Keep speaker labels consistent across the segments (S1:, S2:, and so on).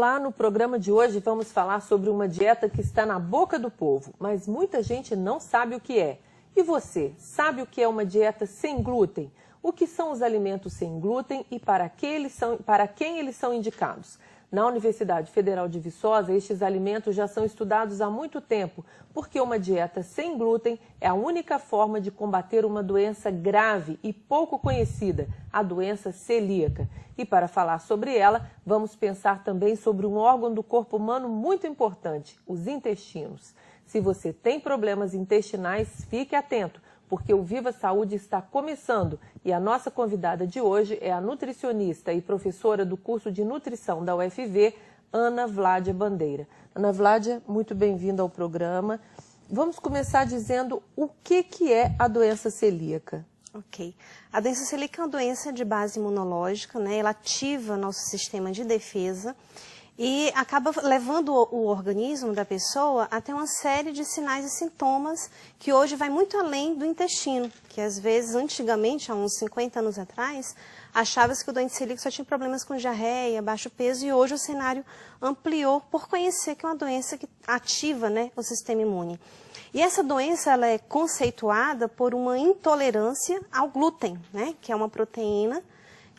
S1: Olá, no programa de hoje vamos falar sobre uma dieta que está na boca do povo, mas muita gente não sabe o que é. E você, sabe o que é uma dieta sem glúten? O que são os alimentos sem glúten e para quem eles são indicados? Na Universidade Federal de Viçosa, estes alimentos já são estudados há muito tempo, porque uma dieta sem glúten é a única forma de combater uma doença grave e pouco conhecida, a doença celíaca. E para falar sobre ela, vamos pensar também sobre um órgão do corpo humano muito importante, os intestinos. Se você tem problemas intestinais, fique atento, porque o Viva Saúde está começando e a nossa convidada de hoje é a nutricionista e professora do curso de nutrição da UFV, Ana Vládia Bandeira. Ana Vládia, muito bem-vinda ao programa. Vamos começar dizendo o que é a doença celíaca.
S2: Ok. A doença celíaca é uma doença de base imunológica, né? Ela ativa nosso sistema de defesa e acaba levando o organismo da pessoa a ter uma série de sinais e sintomas que hoje vai muito além do intestino, que às vezes, antigamente, há uns 50 anos atrás, achava-se que o doente celíaco só tinha problemas com diarreia, baixo peso, e hoje o cenário ampliou por conhecer que é uma doença que ativa, né, o sistema imune. E essa doença ela é conceituada por uma intolerância ao glúten, né, que é uma proteína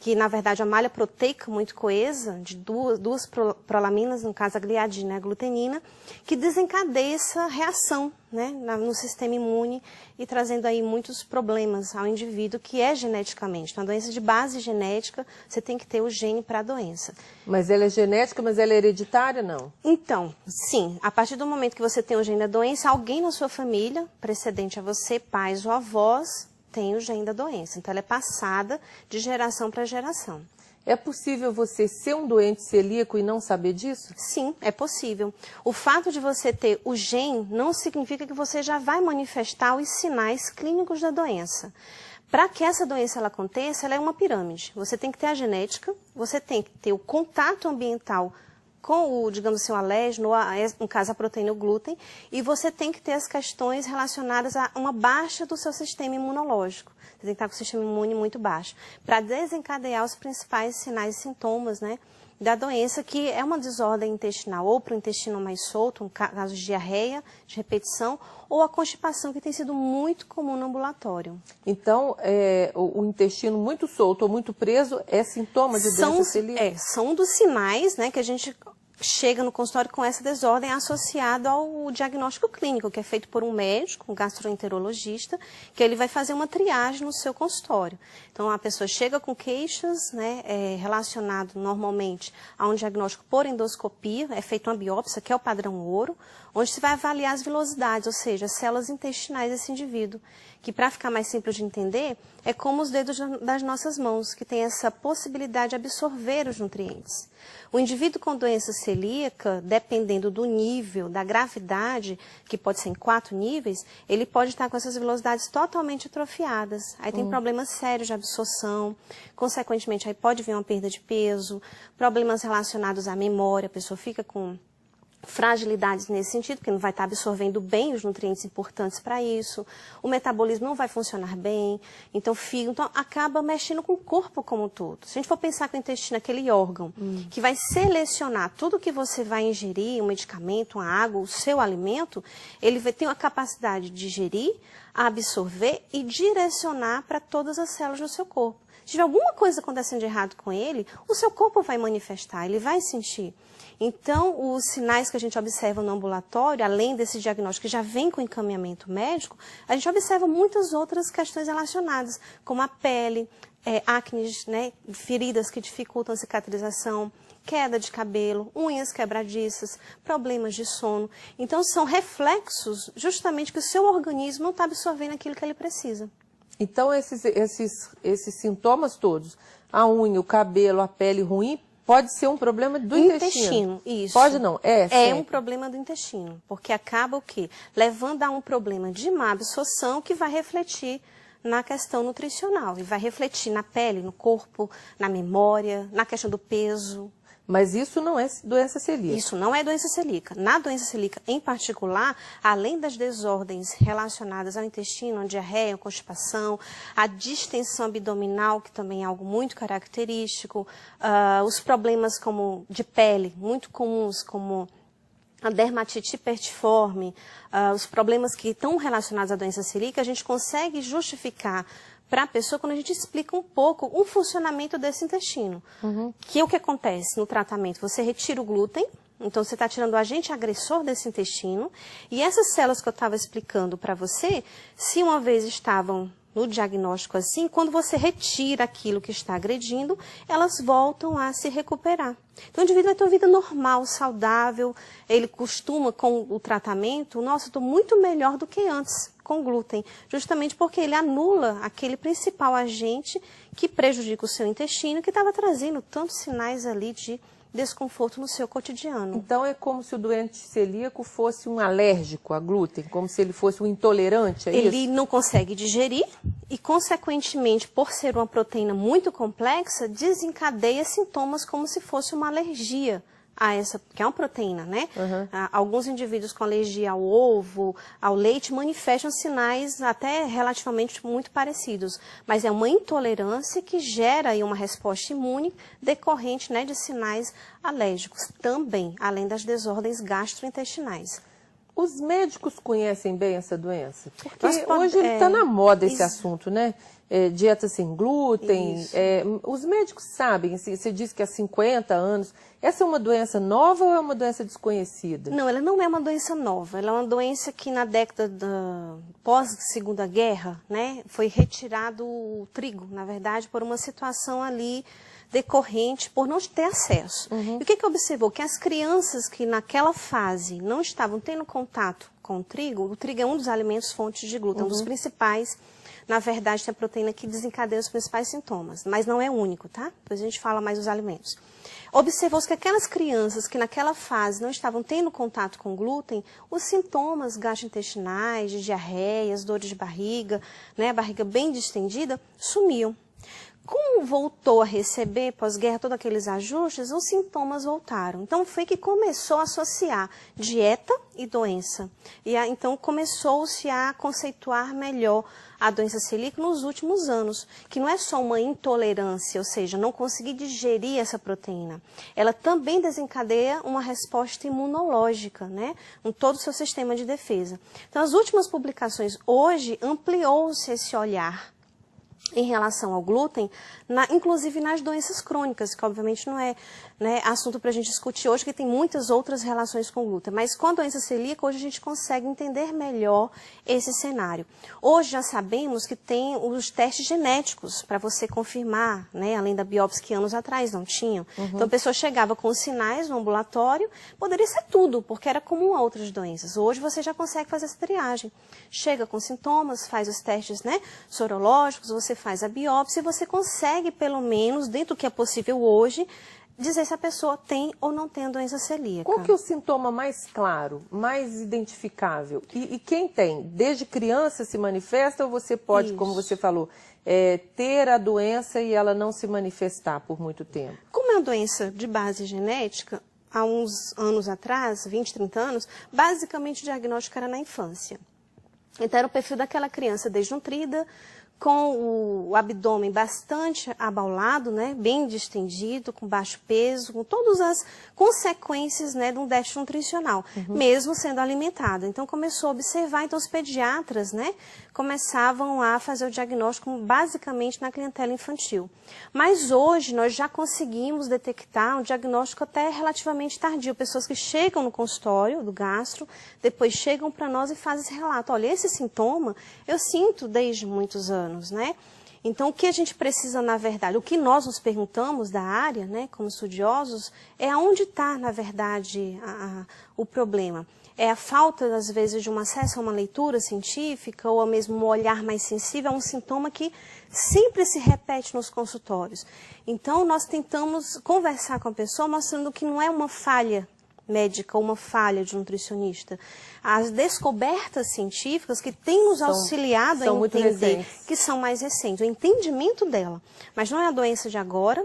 S2: que, na verdade, a malha proteica muito coesa, de duas prolaminas, no caso a gliadina e a glutenina, que desencadeia essa reação, né, no sistema imune e trazendo aí muitos problemas ao indivíduo, que é geneticamente. Então, a doença de base genética, você tem que ter o gene para a doença.
S1: Mas ela é genética, mas ela é hereditária, não?
S2: Então, sim, a partir do momento que você tem o gene da doença, alguém na sua família, precedente a você, pais ou avós, tem o gene da doença. Então, ela é passada de geração para geração.
S1: É possível você ser um doente celíaco e não saber disso?
S2: Sim, é possível. O fato de você ter o gene não significa que você já vai manifestar os sinais clínicos da doença. Para que essa doença ela aconteça, ela é uma pirâmide. Você tem que ter a genética, você tem que ter o contato ambiental com o, digamos assim, o alérgeno, no caso a proteína, o glúten, e você tem que ter as questões relacionadas a uma baixa do seu sistema imunológico. Você tem que estar com o sistema imune muito baixo, para desencadear os principais sinais e sintomas, né, da doença, que é uma desordem intestinal, ou para o intestino mais solto, um caso de diarreia, de repetição, ou a constipação, que tem sido muito comum no ambulatório.
S1: Então, o intestino muito solto ou muito preso é sintoma de doença celíaca?
S2: São um dos sinais, né, que a gente chega no consultório com essa desordem associada ao diagnóstico clínico, que é feito por um médico, um gastroenterologista, que ele vai fazer uma triagem no seu consultório. Então, a pessoa chega com queixas, né, relacionado normalmente a um diagnóstico por endoscopia, é feita uma biópsia, que é o padrão ouro, onde se vai avaliar as vilosidades, ou seja, as células intestinais desse indivíduo, que, para ficar mais simples de entender, é como os dedos das nossas mãos, que tem essa possibilidade de absorver os nutrientes. O indivíduo com doença celíaca, dependendo do nível, da gravidade, que pode ser em 4 níveis, ele pode estar com essas velocidades totalmente atrofiadas. Aí tem problemas sérios de absorção, consequentemente aí pode vir uma perda de peso, problemas relacionados à memória, a pessoa fica com fragilidades nesse sentido, porque não vai estar absorvendo bem os nutrientes importantes para isso, o metabolismo não vai funcionar bem, então então acaba mexendo com o corpo como um todo. Se a gente for pensar que o intestino é aquele órgão que vai selecionar tudo que você vai ingerir, um medicamento, uma água, o seu alimento, ele vai ter uma capacidade de digerir, absorver e direcionar para todas as células do seu corpo. Se tiver alguma coisa acontecendo de errado com ele, o seu corpo vai manifestar, ele vai sentir. Então, os sinais que a gente observa no ambulatório, além desse diagnóstico que já vem com encaminhamento médico, a gente observa muitas outras questões relacionadas, como a pele, acne, né, feridas que dificultam a cicatrização, queda de cabelo, unhas quebradiças, problemas de sono. Então, são reflexos justamente que o seu organismo não está absorvendo aquilo que ele precisa.
S1: Então, esses sintomas todos, a unha, o cabelo, a pele ruim, pode ser um problema do intestino.
S2: Isso.
S1: Pode não?
S2: É um problema do intestino, porque acaba o quê? Levando a um problema de má absorção que vai refletir na questão nutricional e vai refletir na pele, no corpo, na memória, na questão do peso.
S1: Mas isso não é doença celíaca?
S2: Isso não é doença celíaca. Na doença celíaca, em particular, além das desordens relacionadas ao intestino, a diarreia, a constipação, a distensão abdominal, que também é algo muito característico, os problemas como de pele, muito comuns, como a dermatite hipertiforme, os problemas que estão relacionados à doença celíaca, a gente consegue justificar para a pessoa quando a gente explica um pouco o funcionamento desse intestino. Que é o que acontece no tratamento? Você retira o glúten, então você está tirando o agente agressor desse intestino, e essas células que eu estava explicando para você, se uma vez estavam no diagnóstico assim, quando você retira aquilo que está agredindo, elas voltam a se recuperar. Então o indivíduo vai ter uma vida normal, saudável, ele costuma com o tratamento, nossa, eu estou muito melhor do que antes com glúten, justamente porque ele anula aquele principal agente que prejudica o seu intestino, que estava trazendo tantos sinais ali de desconforto no seu cotidiano.
S1: Então é como se o doente celíaco fosse um alérgico a glúten, como se ele fosse um intolerante a isso?
S2: Ele não consegue digerir e, consequentemente, por ser uma proteína muito complexa, desencadeia sintomas como se fosse uma alergia a essa, que é uma proteína, né? Alguns indivíduos com alergia ao ovo, ao leite, manifestam sinais até relativamente muito parecidos, mas é uma intolerância que gera aí uma resposta imune decorrente, né, de sinais alérgicos também, além das desordens gastrointestinais.
S1: Os médicos conhecem bem essa doença? Porque hoje está na moda esse assunto, né? Dieta sem glúten. Os médicos sabem, você disse que há 50 anos. Essa é uma doença nova ou é uma doença desconhecida?
S2: Não, ela não é uma doença nova. Ela é uma doença que na década pós-Segunda Guerra, né, foi retirado o trigo, na verdade, por uma situação ali decorrente por não ter acesso. E o que observou? Que as crianças que naquela fase não estavam tendo contato com o trigo é um dos alimentos fontes de glúten, um dos principais. Na verdade, tem a proteína que desencadeia os principais sintomas, mas não é o único, tá? Depois a gente fala mais dos alimentos. Observou-se que aquelas crianças que naquela fase não estavam tendo contato com glúten, os sintomas gastrointestinais, de diarreias, dores de barriga, né, a barriga bem distendida, sumiam. Como voltou a receber, pós-guerra, todos aqueles ajustes, os sintomas voltaram. Então, foi que começou a associar dieta e doença. E então, começou-se a conceituar melhor a doença celíaca nos últimos anos, que não é só uma intolerância, ou seja, não conseguir digerir essa proteína. Ela também desencadeia uma resposta imunológica, né, em todo o seu sistema de defesa. Então, as últimas publicações, hoje, ampliou-se esse olhar em relação ao glúten, inclusive nas doenças crônicas, que obviamente não é, né, assunto para a gente discutir hoje, que tem muitas outras relações com glúten. Mas com a doença celíaca, hoje a gente consegue entender melhor esse cenário. Hoje já sabemos que tem os testes genéticos para você confirmar, né, além da biópsia que anos atrás não tinham. Então a pessoa chegava com os sinais no ambulatório, poderia ser tudo, porque era comum a outras doenças. Hoje você já consegue fazer essa triagem. Chega com sintomas, faz os testes, né, sorológicos, você faz a biópsia e você consegue, pelo menos, dentro do que é possível hoje, dizer se a pessoa tem ou não tem a doença celíaca.
S1: Qual que é o sintoma mais claro, mais identificável? E quem tem? Desde criança se manifesta ou você pode, como você falou, ter a doença e ela não se manifestar por muito tempo?
S2: Como é uma doença de base genética, há uns anos atrás, 20, 30 anos, basicamente o diagnóstico era na infância. Então era o perfil daquela criança desnutrida, com o abdômen bastante abaulado, né, bem distendido, com baixo peso, com todas as consequências, né, de um déficit nutricional, mesmo sendo alimentada. Então começou a observar, então os pediatras, né, começavam a fazer o diagnóstico basicamente na clientela infantil. Mas hoje nós já conseguimos detectar um diagnóstico até relativamente tardio, pessoas que chegam no consultório do gastro, depois chegam para nós e fazem esse relato. Olha, esse sintoma eu sinto desde muitos anos, né? Então, o que a gente precisa, na verdade, o que nós nos perguntamos da área, né, como estudiosos, é aonde está, na verdade, o problema. É a falta, às vezes, de um acesso a uma leitura científica ou mesmo um olhar mais sensível a um sintoma que sempre se repete nos consultórios. Então, nós tentamos conversar com a pessoa mostrando que não é uma falha médica ou uma falha de nutricionista. As descobertas científicas que têm nos auxiliado a entender, que são mais recentes, o entendimento dela. Mas não é a doença de agora,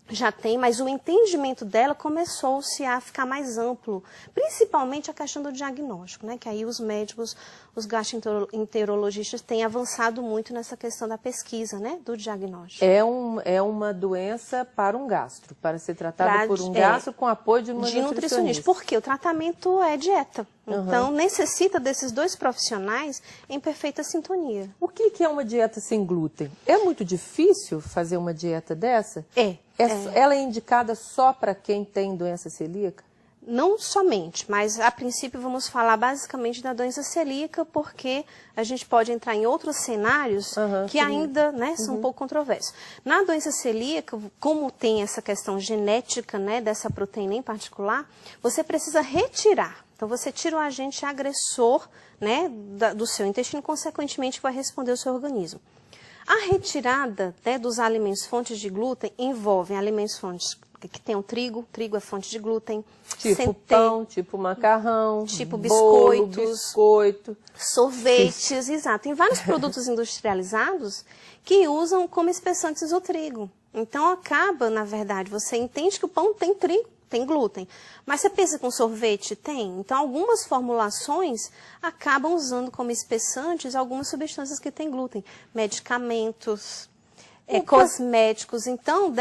S2: já tem, mas o entendimento dela começou-se a ficar mais amplo, principalmente a questão do diagnóstico, né? Que aí os médicos, os gastroenterologistas têm avançado muito nessa questão da pesquisa, né? Do diagnóstico.
S1: É uma doença para um gastro, para ser tratada por um gastro com apoio de uma nutricionista.
S2: Porque o tratamento é dieta. Então, necessita desses dois profissionais em perfeita sintonia.
S1: O que é uma dieta sem glúten? É muito difícil fazer uma dieta dessa? Ela é indicada só para quem tem doença celíaca?
S2: Não somente, mas a princípio vamos falar basicamente da doença celíaca, porque a gente pode entrar em outros cenários que ainda, né, são um pouco controversos. Na doença celíaca, como tem essa questão genética, né, dessa proteína em particular, você precisa retirar. Então, você tira o agente agressor, né, do seu intestino, consequentemente vai responder o seu organismo. A retirada, né, dos alimentos fontes de glúten envolve alimentos fontes que tem o trigo é fonte de glúten.
S1: Tipo pão, tipo macarrão,
S2: tipo
S1: bolo,
S2: biscoitos,
S1: biscoito,
S2: sorvetes, exato. Tem vários produtos industrializados que usam como espessantes o trigo. Então, acaba, na verdade, você entende que o pão tem trigo, tem glúten. Mas você pensa que um sorvete tem? Então, algumas formulações acabam usando como espessantes algumas substâncias que têm glúten. Medicamentos, cosméticos. Então,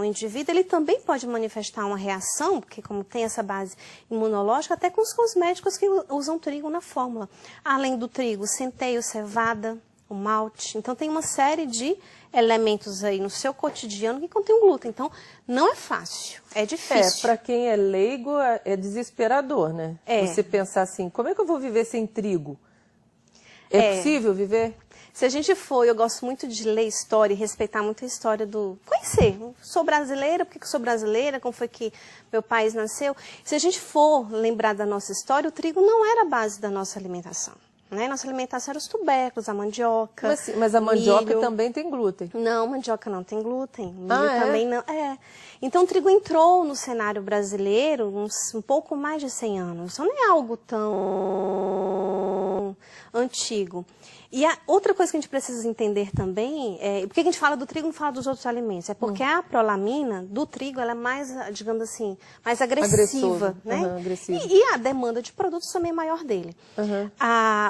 S2: o indivíduo ele também pode manifestar uma reação, porque como tem essa base imunológica, até com os cosméticos que usam trigo na fórmula. Além do trigo, centeio, cevada, o malte. Então, tem uma série de elementos aí no seu cotidiano que contém glúten. Então, não é fácil, é difícil.
S1: Para quem é leigo, é desesperador, né? Você pensar assim, como é que eu vou viver sem trigo? É possível viver?
S2: Se a gente for, eu gosto muito de ler história e respeitar muito a história conhecer. Sou brasileira, por que sou brasileira? Como foi que meu país nasceu? Se a gente for lembrar da nossa história, o trigo não era a base da nossa alimentação. Né? Nossa alimentação era os tubérculos, a mandioca.
S1: Mas a mandioca
S2: milho.
S1: também tem glúten.
S2: Não, mandioca não tem glúten. Milho também não. Então o trigo entrou no cenário brasileiro um pouco mais de 100 anos. Então não é algo tão antigo. E a outra coisa que a gente precisa entender também, por que a gente fala do trigo e não fala dos outros alimentos? É porque a prolamina do trigo ela é mais, digamos assim, mais agressiva. Né?
S1: Agressiva.
S2: E a demanda de produtos também é maior dele.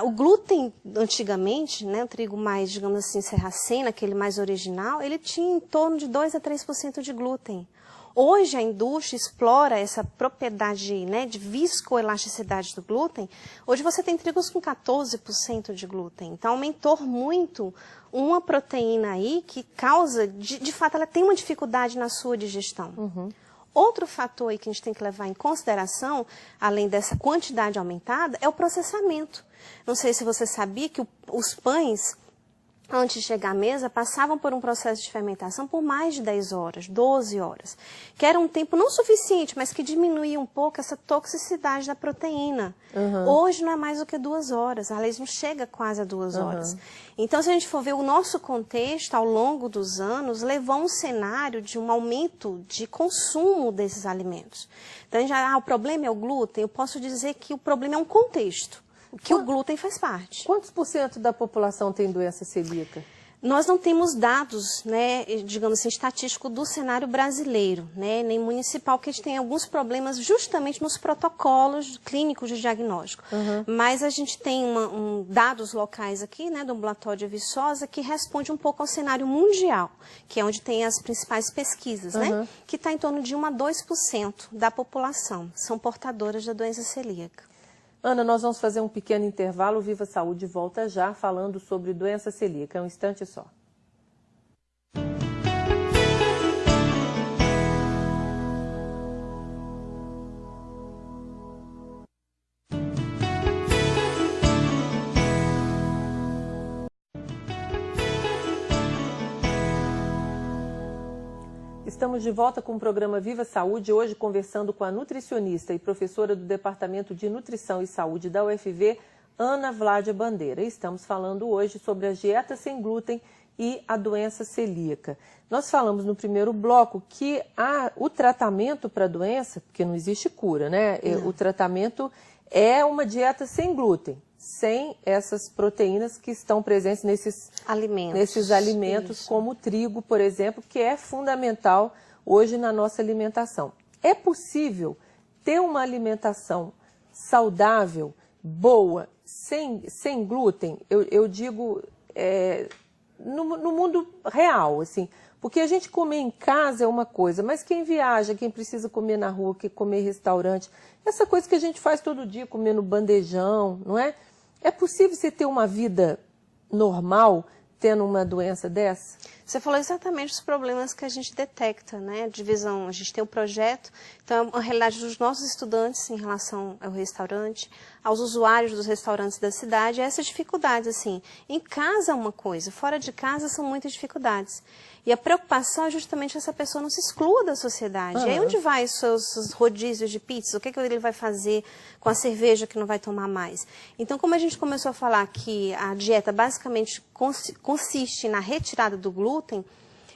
S2: O glúten, antigamente, né, o trigo mais, digamos assim, serracena, aquele mais original, ele tinha em torno de 2 a 3% de glúten. Hoje a indústria explora essa propriedade, né, de viscoelasticidade do glúten. Hoje você tem trigos com 14% de glúten. Então aumentou muito uma proteína aí que causa, de fato, ela tem uma dificuldade na sua digestão. Outro fator aí que a gente tem que levar em consideração, além dessa quantidade aumentada, é o processamento. Não sei se você sabia que os pães, antes de chegar à mesa, passavam por um processo de fermentação por mais de 10 horas, 12 horas, que era um tempo não suficiente, mas que diminuía um pouco essa toxicidade da proteína. Hoje não é mais do que 2 horas, aliás, não chega quase a 2 horas. Então, se a gente for ver o nosso contexto, ao longo dos anos, levou a um cenário de um aumento de consumo desses alimentos. Então, o problema é o glúten, eu posso dizer que o problema é um contexto. Que o glúten faz parte.
S1: Quantos % da população tem doença celíaca?
S2: Nós não temos dados, né, digamos assim, estatísticos do cenário brasileiro, né, nem municipal, porque a gente tem alguns problemas justamente nos protocolos clínicos de diagnóstico. Mas a gente tem dados locais aqui, né, do ambulatório de Viçosa, que responde um pouco ao cenário mundial, que é onde tem as principais pesquisas, né, que está em torno de 1 a 2% da população são portadoras da doença celíaca.
S1: Ana, nós vamos fazer um pequeno intervalo. Viva Saúde volta já falando sobre doença celíaca. É um instante só. Estamos de volta com o programa Viva Saúde, hoje conversando com a nutricionista e professora do Departamento de Nutrição e Saúde da UFV, Ana Vládia Bandeira. Estamos falando hoje sobre a dieta sem glúten e a doença celíaca. Nós falamos no primeiro bloco que o tratamento para a doença, porque não existe cura, né? O tratamento é uma dieta sem glúten, sem essas proteínas que estão presentes nesses alimentos, como o trigo, por exemplo, que é fundamental hoje na nossa alimentação. É possível ter uma alimentação saudável, boa, sem glúten? Eu digo no mundo real, assim. Porque a gente comer em casa é uma coisa, mas quem viaja, quem precisa comer na rua, quem comer em restaurante, essa coisa que a gente faz todo dia, comer no bandejão, não é? É possível você ter uma vida normal tendo uma doença dessa?
S2: Você falou exatamente os problemas que a gente detecta, né? Divisão, a gente tem um projeto, então a realidade dos nossos estudantes em relação ao restaurante, aos usuários dos restaurantes da cidade, essas dificuldades, assim. Em casa é uma coisa, fora de casa são muitas dificuldades. E a preocupação é justamente essa pessoa não se exclua da sociedade. E aí onde vai os seus rodízios de pizza? O que ele vai fazer com a cerveja que não vai tomar mais? Então, como a gente começou a falar que a dieta basicamente consiste na retirada do glúten,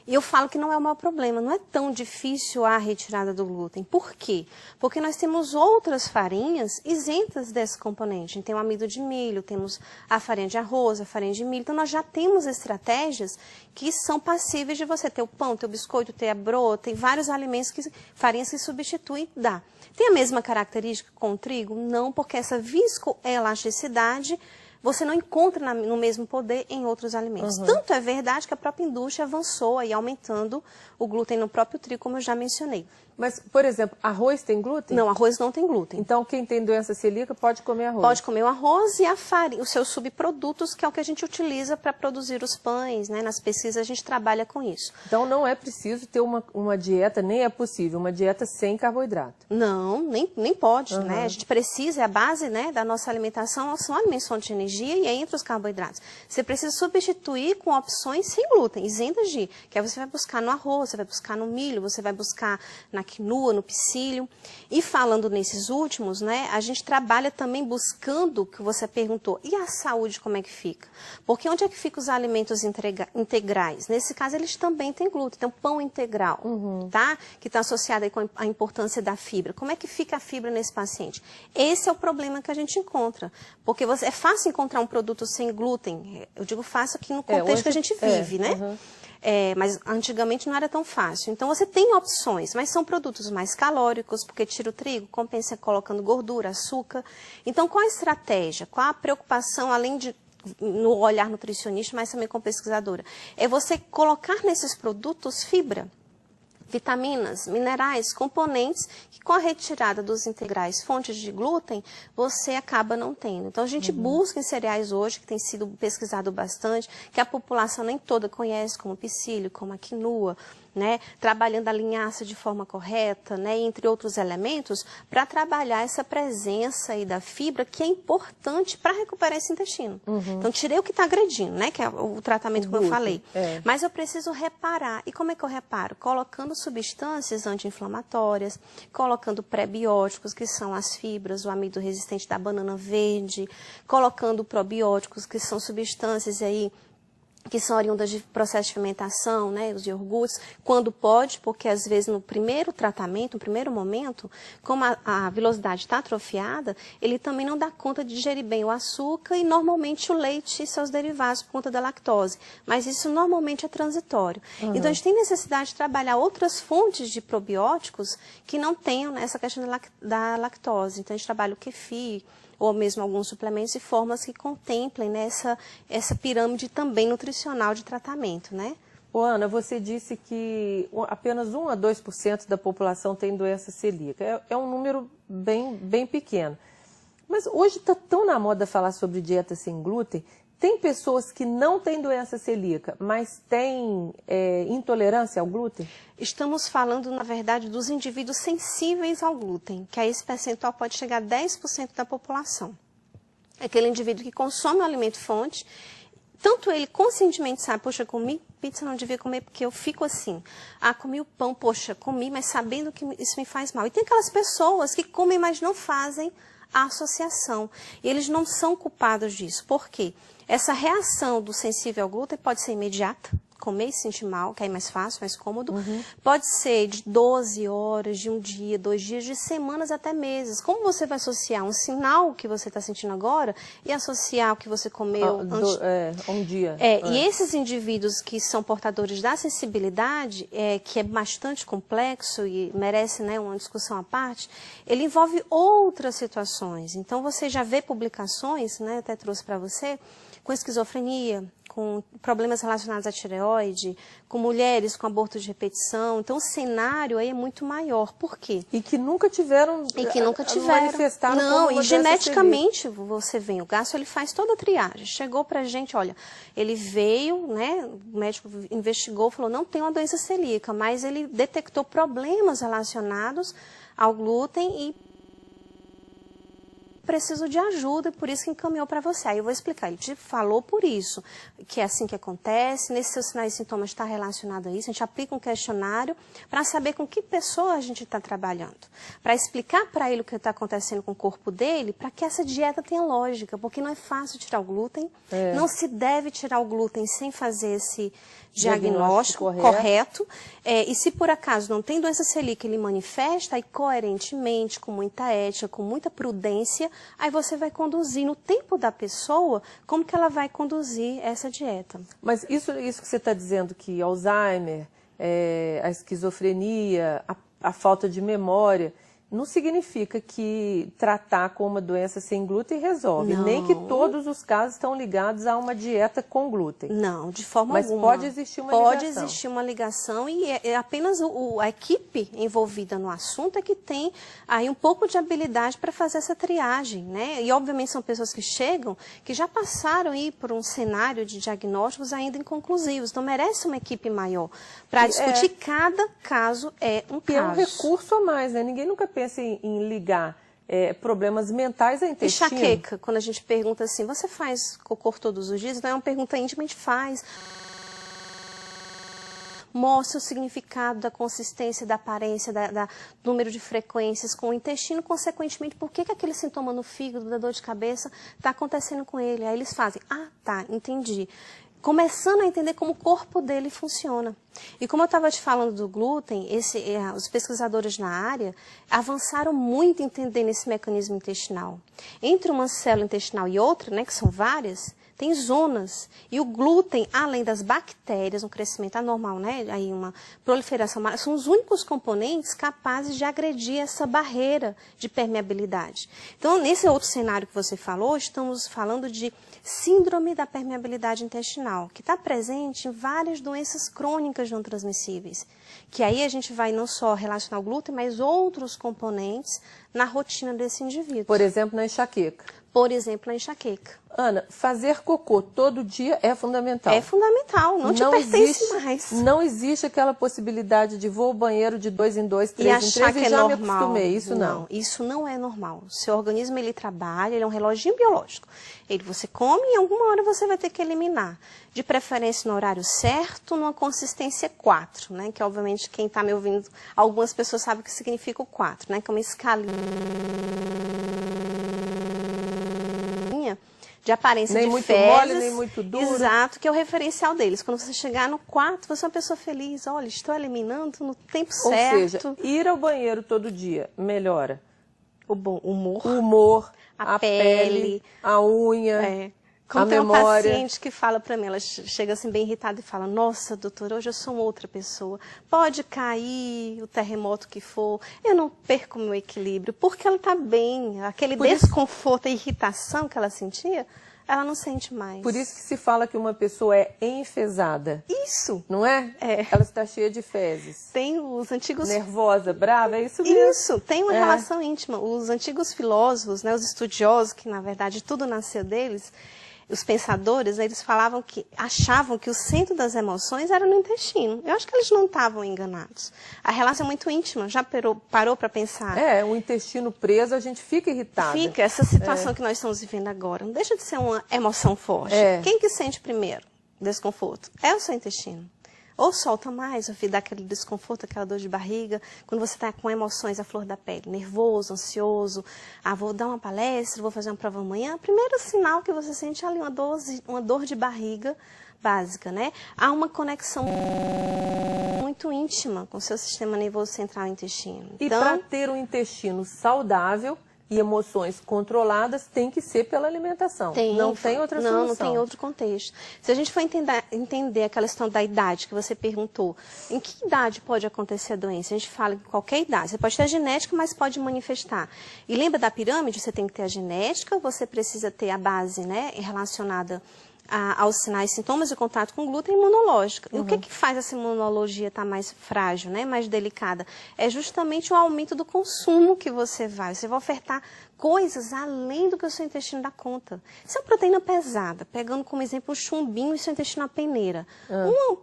S2: e eu falo que não é o maior problema, não é tão difícil a retirada do glúten. Por quê? Porque nós temos outras farinhas isentas desse componente. Tem o amido de milho, temos a farinha de arroz, a farinha de milho. Então, nós já temos estratégias que são passíveis de você ter o pão, ter o biscoito, ter a broa, tem vários alimentos, farinhas que substituem, dá. Tem a mesma característica com o trigo? Não, porque essa viscoelasticidade você não encontra no mesmo poder em outros alimentos. Tanto é verdade que a própria indústria avançou aí aumentando o glúten no próprio trigo, como eu já mencionei.
S1: Mas, por exemplo, arroz tem glúten?
S2: Não, arroz não tem glúten.
S1: Então, quem tem doença celíaca pode comer arroz?
S2: Pode comer o arroz e a farinha, os seus subprodutos, que é o que a gente utiliza para produzir os pães, né? Nas pesquisas a gente trabalha com isso.
S1: Então, não é preciso ter uma dieta, nem é possível, uma dieta sem carboidrato?
S2: Não, nem pode, né? A gente precisa, a base, né, da nossa alimentação são alimentos fonte de energia e é entre os carboidratos. Você precisa substituir com opções sem glúten, isentas de, que aí você vai buscar no arroz, você vai buscar no milho, você vai buscar na quinoa, no psyllium. E falando nesses últimos, né, a gente trabalha também buscando, que você perguntou, e a saúde como é que fica? Porque onde é que ficam os alimentos integrais? Nesse caso, eles também têm glúten, então pão integral, tá? Que está associado aí com a importância da fibra. Como é que fica a fibra nesse paciente? Esse é o problema que a gente encontra, porque é fácil encontrar um produto sem glúten, eu digo fácil aqui no contexto que a gente vive, né? Mas antigamente não era tão fácil. Então, você tem opções, mas são produtos mais calóricos, porque tira o trigo, compensa colocando gordura, açúcar. Então, qual a estratégia? Qual a preocupação, além de no olhar nutricionista, mas também como pesquisadora? É você colocar nesses produtos fibra, vitaminas, minerais, componentes que com a retirada dos integrais, fontes de glúten, você acaba não tendo. Então, a gente busca em cereais hoje, que tem sido pesquisado bastante, que a população nem toda conhece, como o psyllium, como a quinoa, né, trabalhando a linhaça de forma correta, né, entre outros elementos, para trabalhar essa presença aí da fibra, que é importante para recuperar esse intestino. Então, tirei o que está agredindo, né, que é o tratamento que eu falei. Mas eu preciso reparar. E como é que eu reparo? Colocando substâncias anti-inflamatórias, colocando prebióticos, que são as fibras, o amido resistente da banana verde, colocando probióticos, que são substâncias aí que são oriundas de processo de fermentação, né, os iogurtes, quando pode, porque às vezes no primeiro tratamento, no primeiro momento, como a velocidade está atrofiada, ele também não dá conta de digerir bem o açúcar e normalmente o leite e seus derivados por conta da lactose. Mas isso normalmente é transitório. Então a gente tem necessidade de trabalhar outras fontes de probióticos que não tenham essa questão da lactose. Então a gente trabalha o kefir, ou mesmo alguns suplementos e fórmulas que contemplem, né, essa pirâmide também nutricional de tratamento, né?
S1: Ô, Ana, você disse que apenas 1 a 2% da população tem doença celíaca. É um número bem pequeno. Mas hoje está tão na moda falar sobre dieta sem glúten. Tem pessoas que não têm doença celíaca, mas têm intolerância ao glúten?
S2: Estamos falando, na verdade, dos indivíduos sensíveis ao glúten, que aí esse percentual pode chegar a 10% da população. É aquele indivíduo que consome o alimento fonte, tanto ele conscientemente sabe, poxa, comi pizza, não devia comer porque eu fico assim. Ah, comi o pão, poxa, comi, mas sabendo que isso me faz mal. E tem aquelas pessoas que comem, mas não fazem a associação. E eles não são culpados disso. Por quê? Essa reação do sensível ao glúten pode ser imediata, comer e se sentir mal, que aí é mais fácil, mais cômodo. Pode ser de 12 horas, de um dia, 2 dias, de semanas até meses. Como você vai associar um sinal que você está sentindo agora e associar o que você comeu antes?
S1: Um dia.
S2: E esses indivíduos que são portadores da sensibilidade, que é bastante complexo e merece, né, uma discussão à parte, ele envolve outras situações. Então, você já vê publicações, né, até trouxe para você, com esquizofrenia, com problemas relacionados à tireoide, com mulheres com aborto de repetição. Então, o cenário aí é muito maior. Por quê?
S1: E que nunca tiveram, manifestaram
S2: não,
S1: como
S2: e geneticamente você vê, o gastro ele faz toda a triagem. Chegou pra gente, olha, ele veio, né, o médico investigou, falou, não tem uma doença celíaca, mas ele detectou problemas relacionados ao glúten e preciso de ajuda, e por isso que encaminhou para você. Aí eu vou explicar, ele te falou por isso, que é assim que acontece, nesses seus sinais e sintomas está relacionado a isso, a gente aplica um questionário para saber com que pessoa a gente está trabalhando, para explicar para ele o que está acontecendo com o corpo dele, para que essa dieta tenha lógica, porque não é fácil tirar o glúten, não se deve tirar o glúten sem fazer esse diagnóstico correto. E se por acaso não tem doença celíaca, ele manifesta, aí coerentemente, com muita ética, com muita prudência, aí você vai conduzir no tempo da pessoa como que ela vai conduzir essa dieta.
S1: Mas isso que você está dizendo, que Alzheimer, a esquizofrenia, a falta de memória, não significa que tratar com uma doença sem glúten resolve.
S2: Não.
S1: Nem que todos os casos estão ligados a uma dieta com glúten.
S2: Não, de forma alguma.
S1: Mas pode existir uma ligação.
S2: Pode existir uma ligação e é apenas a equipe envolvida no assunto é que tem aí um pouco de habilidade para fazer essa triagem, né? E obviamente são pessoas que chegam, que já passaram aí por um cenário de diagnósticos ainda inconclusivos. Então merece uma equipe maior para discutir cada caso um caso.
S1: E é um recurso a mais, né? Ninguém nunca pensa em ligar problemas mentais a intestino.
S2: Enxaqueca, quando a gente pergunta assim, você faz cocô todos os dias? Não é uma pergunta íntima, a gente faz. Mostra o significado da consistência, da aparência, do número de frequências com o intestino, consequentemente, por que aquele sintoma no fígado, da dor de cabeça, está acontecendo com ele? Aí eles fazem, tá, entendi. Começando a entender como o corpo dele funciona. E como eu estava te falando do glúten, os pesquisadores na área avançaram muito em entender esse mecanismo intestinal. Entre uma célula intestinal e outra, né, que são várias, tem zonas. E o glúten, além das bactérias, um crescimento anormal, né, aí uma proliferação, são os únicos componentes capazes de agredir essa barreira de permeabilidade. Então, nesse outro cenário que você falou, estamos falando de síndrome da permeabilidade intestinal, que está presente em várias doenças crônicas não transmissíveis, que aí a gente vai não só relacionar o glúten, mas outros componentes na rotina desse indivíduo.
S1: Por exemplo, na enxaqueca.
S2: Por exemplo, na enxaqueca.
S1: Ana, fazer cocô todo dia é fundamental.
S2: É fundamental, não te pertence mais.
S1: Não existe aquela possibilidade de vou ao banheiro de 2 em 2, 3 em 3 e já me acostumei. Isso não.
S2: Isso não é normal. O seu organismo, ele trabalha, ele é um reloginho biológico. Você come e em alguma hora você vai ter que eliminar. De preferência no horário certo, numa consistência 4, né? Que obviamente quem está me ouvindo, algumas pessoas sabem o que significa o 4, né? Que é uma escalinha de aparência
S1: nem
S2: de
S1: muito
S2: fezes,
S1: mole, nem muito duro.
S2: Exato, que é o referencial deles. Quando você chegar no 4, você é uma pessoa feliz. Olha, estou eliminando no tempo certo.
S1: Ou seja, ir ao banheiro todo dia melhora
S2: o humor,
S1: a pele, a unha,
S2: Como
S1: a
S2: tem
S1: memória.
S2: uma paciente que fala para mim, ela chega assim bem irritada e fala, nossa, doutora, hoje eu sou outra pessoa. Pode cair o terremoto que for, eu não perco o meu equilíbrio, porque ela está bem. Aquele desconforto, a irritação que ela sentia, ela não sente mais.
S1: Por isso que se fala que uma pessoa é enfesada.
S2: Isso.
S1: Não é? Ela está cheia de fezes.
S2: Tem os antigos...
S1: Nervosa, brava, é isso mesmo.
S2: Isso, tem uma relação íntima. Os antigos filósofos, né, os estudiosos, que na verdade tudo nasceu deles, os pensadores, eles achavam que o centro das emoções era no intestino. Eu acho que eles não estavam enganados. A relação é muito íntima. Já parou para pensar?
S1: O intestino preso, a gente fica irritada.
S2: Fica. Essa situação que nós estamos vivendo agora não deixa de ser uma emoção forte. Quem que sente primeiro desconforto? É o seu intestino. Ou solta mais, ou dá aquele desconforto, aquela dor de barriga, quando você está com emoções à flor da pele, nervoso, ansioso, vou dar uma palestra, vou fazer uma prova amanhã, primeiro sinal que você sente ali uma dor de barriga básica, né? Há uma conexão muito íntima com o seu sistema nervoso central e intestino.
S1: E para ter um intestino saudável e emoções controladas, tem que ser pela alimentação. Não tem outra solução.
S2: Não tem outro contexto. Se a gente for entender aquela questão da idade que você perguntou, em que idade pode acontecer a doença? A gente fala em qualquer idade. Você pode ter a genética, mas pode manifestar. E lembra da pirâmide? Você tem que ter a genética, você precisa ter a base, né, relacionada aos sinais, sintomas de contato com glúten imunológica. E o que faz essa imunologia estar mais frágil, né, mais delicada? É justamente o aumento do consumo que você vai ofertar coisas além do que o seu intestino dá conta. Isso é uma proteína pesada, pegando como exemplo um chumbinho e seu intestino na peneira.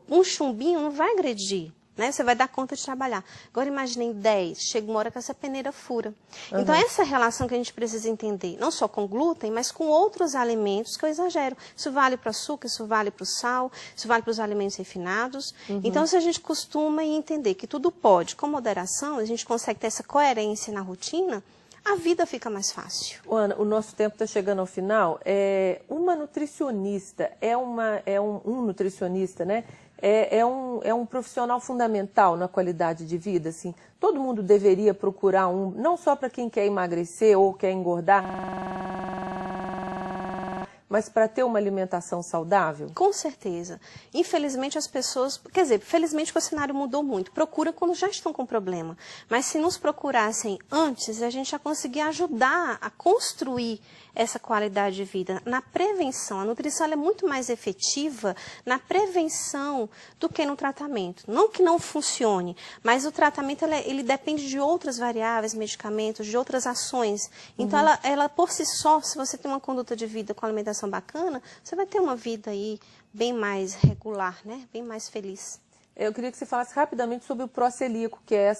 S2: Um chumbinho não vai agredir, né? Você vai dar conta de trabalhar. Agora imaginem 10, chega uma hora que essa peneira fura. Então essa relação que a gente precisa entender, não só com glúten, mas com outros alimentos que eu exagero. Isso vale para o açúcar, isso vale para o sal, isso vale para os alimentos refinados. Então se a gente costuma entender que tudo pode, com moderação, a gente consegue ter essa coerência na rotina, a vida fica mais fácil.
S1: Ana, o nosso tempo está chegando ao final. Uma nutricionista, um nutricionista, né? É um profissional fundamental na qualidade de vida, assim. Todo mundo deveria procurar não só para quem quer emagrecer ou quer engordar, mas para ter uma alimentação saudável?
S2: Com certeza. Infelizmente as pessoas, quer dizer, felizmente o cenário mudou muito, procura quando já estão com problema. Mas se nos procurassem antes, a gente já conseguia ajudar a construir essa qualidade de vida. Na prevenção, a nutrição ela é muito mais efetiva na prevenção do que no tratamento. Não que não funcione, mas o tratamento ele depende de outras variáveis, medicamentos, de outras ações. Então ela por si só, se você tem uma conduta de vida com alimentação bacana, você vai ter uma vida aí bem mais regular, né? Bem mais feliz.
S1: Eu queria que você falasse rapidamente sobre o Procelíaco, que é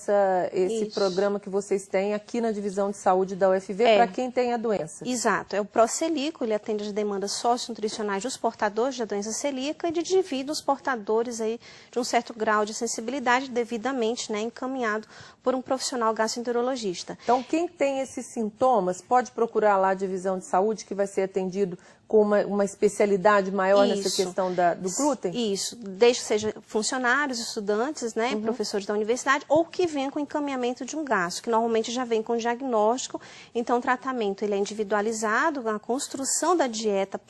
S1: esse programa que vocês têm aqui na Divisão de Saúde da UFV, para quem tem a doença.
S2: Exato, é o Procelíaco, ele atende as demandas socionutricionais dos portadores da doença celíaca e de indivíduos portadores aí de um certo grau de sensibilidade devidamente, né, encaminhado por um profissional gastroenterologista.
S1: Então, quem tem esses sintomas pode procurar lá a Divisão de Saúde, que vai ser atendido com uma especialidade maior nessa questão do glúten?
S2: Isso, desde que sejam funcionários, estudantes, né, professores da universidade, ou que venham com encaminhamento de um gastro, que normalmente já vem com diagnóstico. Então o tratamento ele é individualizado, a construção da dieta,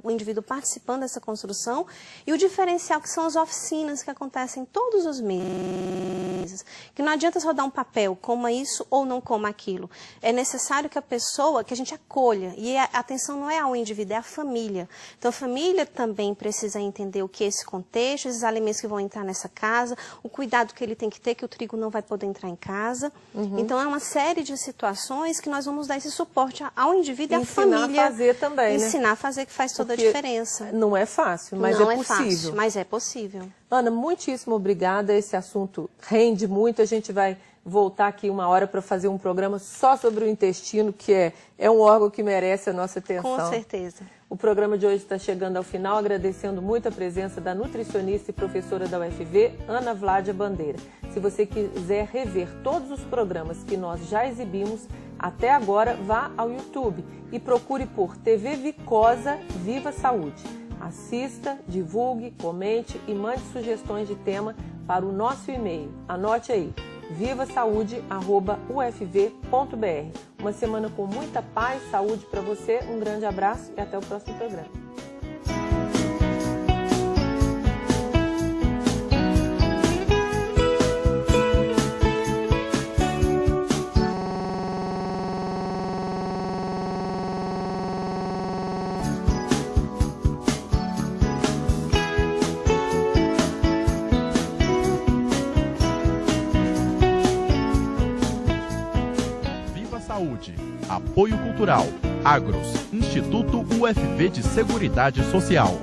S2: o indivíduo participando dessa construção, e o diferencial que são as oficinas que acontecem todos os meses, que não adianta só dar um papel, coma isso ou não coma aquilo. É necessário que a gente acolha, e a atenção não é ao indivíduo, é à família. Então a família também precisa entender o que é esse contexto, esses alimentos que vão entrar nessa casa, o cuidado que ele tem que ter, que o trigo não vai poder entrar em casa. Então é uma série de situações que nós vamos dar esse suporte ao indivíduo e à família.
S1: Ensinar a fazer também, né?
S2: Ensinar a fazer, que faz toda a diferença.
S1: Não é fácil, mas
S2: não
S1: é possível.
S2: Fácil, mas é possível.
S1: Ana, muitíssimo obrigada. Esse assunto rende muito. A gente vai voltar aqui uma hora para fazer um programa só sobre o intestino, que é um órgão que merece a nossa atenção.
S2: Com certeza.
S1: O programa de hoje está chegando ao final, agradecendo muito a presença da nutricionista e professora da UFV, Ana Vládia Bandeira. Se você quiser rever todos os programas que nós já exibimos até agora, vá ao YouTube e procure por TV Vicosa Viva Saúde. Assista, divulgue, comente e mande sugestões de tema para o nosso e-mail. Anote aí, vivasaude@ufv.br. Uma semana com muita paz, saúde para você, um grande abraço e até o próximo programa.
S3: Apoio Cultural, Agros, Instituto UFV de Seguridade Social.